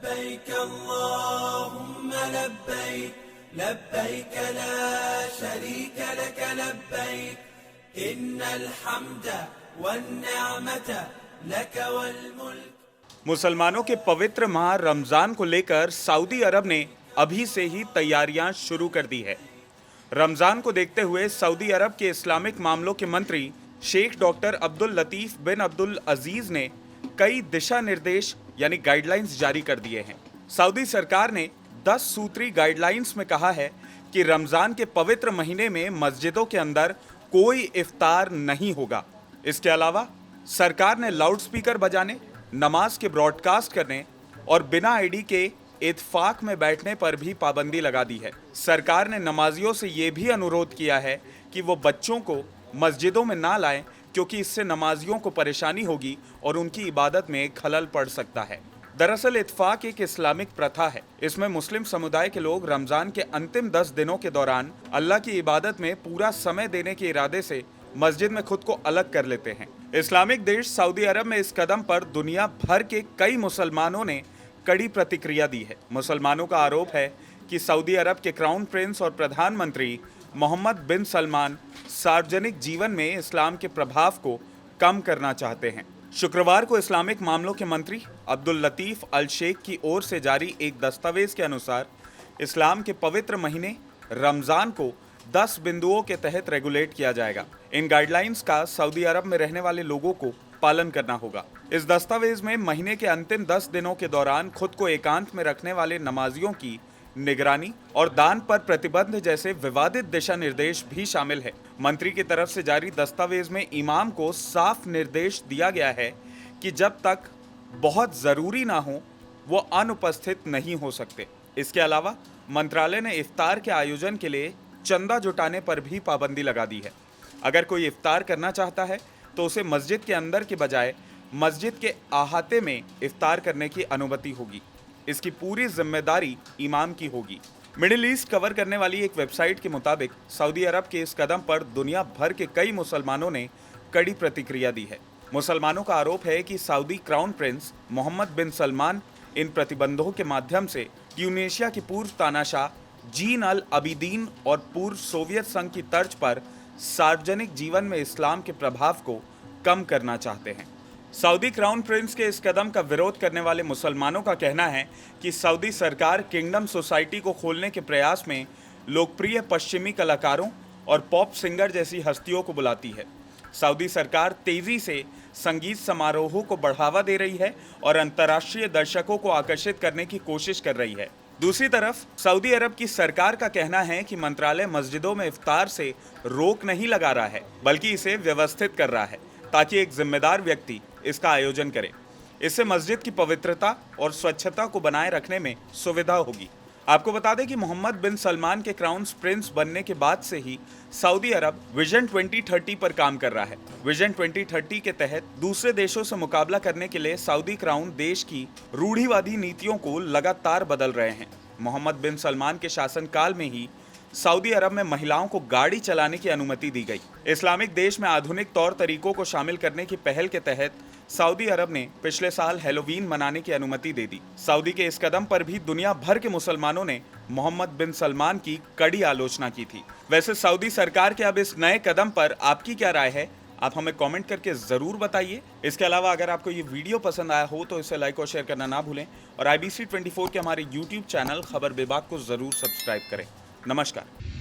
लब्बैक अल्लाहुम्मा लब्बैक लब्बैक ला शरीक लक लब्बैक इन्नल हम्द वन्निअमत लक वल मुल्क। मुसलमानों के पवित्र माह रमजान को लेकर सऊदी अरब ने अभी से ही तैयारियां शुरू कर दी है। रमजान को देखते हुए सऊदी अरब के इस्लामिक मामलों के मंत्री शेख डॉक्टर अब्दुल लतीफ बिन अब्दुल अजीज ने कई दिशा निर्देश यानी गाइडलाइंस जारी कर दिए हैं। सऊदी सरकार ने 10 सूत्री गाइडलाइंस में कहा है कि रमजान के पवित्र महीने में मस्जिदों के अंदर कोई इफ्तार नहीं होगा। इसके अलावा सरकार ने लाउडस्पीकर बजाने, नमाज के ब्रॉडकास्ट करने और बिना आईडी के इत्फाक में बैठने पर भी पाबंदी लगा दी है। सरकार ने नमाजियों से ये भी अनुरोध किया है कि वो बच्चों को मस्जिदों में ना लाएं, क्योंकि इससे नमाजियों को परेशानी होगी और उनकी इबादत में खलल पड़ सकता है। दरअसल इत्फाक एक इस्लामिक प्रथा है। इसमें मुस्लिम समुदाय के लोग रमजान के अंतिम 10 दिनों के दौरान अल्लाह की इबादत में पूरा समय देने के इरादे से मस्जिद में खुद को अलग कर लेते हैं। इस्लामिक देश सऊदी अरब में इस कदम पर दुनिया भर के कई मुसलमानों ने कड़ी प्रतिक्रिया दी है। मुसलमानों का आरोप है कि सऊदी अरब के क्राउन प्रिंस और प्रधानमंत्री मोहम्मद बिन सलमान सार्वजनिक जीवन में इस्लाम के प्रभाव को कम करना चाहते हैं। शुक्रवार को इस्लामिक मामलों के मंत्री अब्दुल लतीफ अल शेख की ओर से जारी एक दस्तावेज के अनुसार इस्लाम के पवित्र महीने रमजान को 10 बिंदुओं के तहत रेगुलेट किया जाएगा। इन गाइडलाइंस का सऊदी अरब में रहने वाले लोगों को पालन करना होगा। इस दस्तावेज में महीने के अंतिम 10 दिनों के दौरान खुद को एकांत में रखने वाले नमाजियों की निगरानी और दान पर प्रतिबंध जैसे विवादित दिशा निर्देश भी शामिल है। मंत्री की तरफ से जारी दस्तावेज में इमाम को साफ निर्देश दिया गया है कि जब तक बहुत जरूरी ना हो वो अनुपस्थित नहीं हो सकते। इसके अलावा मंत्रालय ने इफ्तार के आयोजन के लिए चंदा जुटाने पर भी पाबंदी लगा दी है। अगर कोई इफ्तार करना चाहता है तो उसे मस्जिद के अंदर के बजाय मस्जिद के अहाते में इफ्तार करने की अनुमति होगी। इसकी पूरी जिम्मेदारी इमाम की होगी। मिडिल ईस्ट कवर करने वाली एक वेबसाइट के मुताबिक सऊदी अरब के इस कदम पर दुनिया भर के कई मुसलमानों ने कड़ी प्रतिक्रिया दी है। मुसलमानों का आरोप है कि सऊदी क्राउन प्रिंस मोहम्मद बिन सलमान इन प्रतिबंधों के माध्यम से ट्यूनीशिया की पूर्व तानाशाह जीन अल अबीदीन और पूर्व सोवियत संघ की तर्ज पर सार्वजनिक जीवन में इस्लाम के प्रभाव को कम करना चाहते हैं। सऊदी क्राउन प्रिंस के इस कदम का विरोध करने वाले मुसलमानों का कहना है कि सऊदी सरकार किंगडम सोसाइटी को खोलने के प्रयास में लोकप्रिय पश्चिमी कलाकारों और पॉप सिंगर जैसी हस्तियों को बुलाती है। सऊदी सरकार तेजी से संगीत समारोहों को बढ़ावा दे रही है और अंतर्राष्ट्रीय दर्शकों को आकर्षित करने की कोशिश कर रही है। दूसरी तरफ सऊदी अरब की सरकार का कहना है कि मंत्रालय मस्जिदों में इफ्तार से रोक नहीं लगा रहा है, बल्कि इसे व्यवस्थित कर रहा है ताकि एक जिम्मेदार व्यक्ति इसका आयोजन करे। इससे मस्जिद की पवित्रता और स्वच्छता को बनाए रखने में सुविधा होगी। आपको बता दें कि मोहम्मद बिन सलमान के क्राउन प्रिंस बनने के बाद से ही सऊदी अरब विजन 2030 पर काम कर रहा है। विजन 2030 के तहत दूसरे देशों से मुकाबला करने के लिए सऊदी क्राउन देश की रूढ़िवादी नीतियों को लगातार बदल रहे हैं। मोहम्मद बिन सलमान के शासनकाल में ही सऊदी अरब में महिलाओं को गाड़ी चलाने की अनुमति दी गई। इस्लामिक देश में आधुनिक तौर तरीकों को शामिल करने की पहल के तहत सऊदी अरब ने पिछले साल हैलोवीन मनाने की अनुमति दे दी। सऊदी के इस कदम पर भी दुनिया भर के मुसलमानों ने मोहम्मद बिन सलमान की कड़ी आलोचना की थी। वैसे सऊदी सरकार के अब इस नए कदम पर आपकी क्या राय है, आप हमें कमेंट करके ज़रूर बताइए। इसके अलावा अगर आपको ये वीडियो पसंद आया हो तो इसे लाइक और शेयर करना ना भूलें और IBC 24 के हमारे YouTube चैनल खबर बेबाक को ज़रूर सब्सक्राइब करें। नमस्कार।